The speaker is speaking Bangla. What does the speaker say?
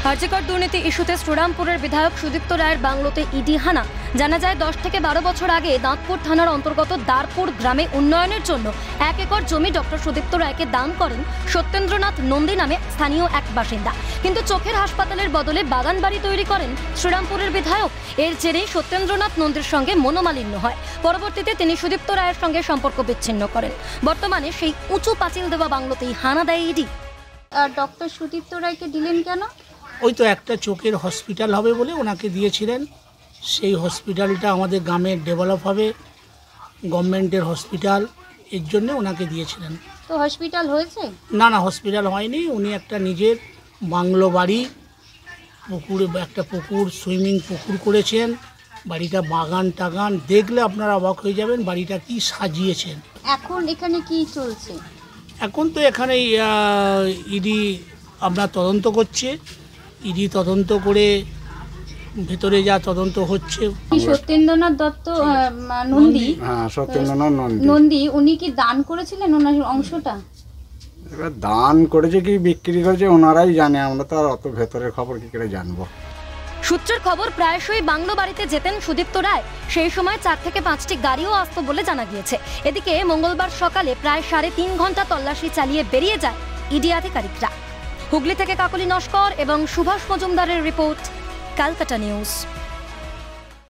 আরজিকর দুর্নীতি ইস্যুতে শ্রীরামপুরের বিধায়ক সুদীপ্ত রায়ের বাংলোতে ইডি হানা। জানা যায় 10 থেকে 12 বছর আগে দাঁতপুর থানার অন্তর্গত দারপুর গ্রামে উন্নয়নের জন্য 1 একর জমি ডক্টর সুদীপ্ত রায়কে দান করেন সত্যেন্দ্রনাথ নন্দী নামে স্থানীয় এক বাসিন্দা। কিন্তু চোখের হাসপাতালের বদলে বাগান বাড়ি তৈরি করেন শ্রীরামপুরের বিধায়ক। এর জেরেই সত্যেন্দ্রনাথ নন্দীর সঙ্গে মনোমালিন্য হয়। পরবর্তীতে তিনি সুদীপ্ত রায়ের সঙ্গে সম্পর্ক বিচ্ছিন্ন করেন। বর্তমানে সেই উঁচু পাঁচিল দেওয়া বাংলোতেই হানা দেয় ইডি। ডক্টর সুদীপ্ত রায়কে দিলেন কেন? ওই তো একটা চোখের হসপিটাল হবে বলে ওনাকে দিয়েছিলেন। সেই হসপিটালটা আমাদের গ্রামে ডেভেলপ হবে, গভর্নমেন্টের হসপিটাল, এর জন্য ওনাকে দিয়েছিলেন। তো হসপিটাল হয়েছে? না, হসপিটাল হয়নি। উনি একটা নিজের বাংলো বাড়ি, পুকুরে একটা পুকুর, সুইমিং পুকুর করেছেন। বাড়িটা বাগান টাগান দেখলে আপনারা অবাক হয়ে যাবেন বাড়িটা কি সাজিয়েছেন। এখন এখানে কি চলছে? এখন তো এখানে ইডি আপনার তদন্ত করছে। ইডি তদন্ত করে ভেতরে যা তদন্ত হচ্ছে। সত্যেন্দ্রনাথ দত্ত নন্দী, সত্যেন্দ্রনাথ নন্দী উনি কি দান করেছিলেন ওনার অংশটা? এবার দান করেছে কি বিক্রি করেছে ওনারাই জানে, আমরা তো আর অত ভেতরের খবর কি করে জানবো। সূত্রের খবর, প্রায়শই বাংলো বাড়িতে যেতেন সুদীপ্ত রায়। সেই সময় 4 থেকে 5টি গাড়িও আসতো বলে জানা গিয়েছে। এদিকে মঙ্গলবার সকালে প্রায় 3.5 ঘন্টা তল্লাশি চালিয়ে বেরিয়ে যায় ইডি আধিকারিকরা। হুগলি থেকে কাকলি নস্কর এবং সুভাষ মজুমদারের রিপোর্ট, ক্যালকাটা নিউজ।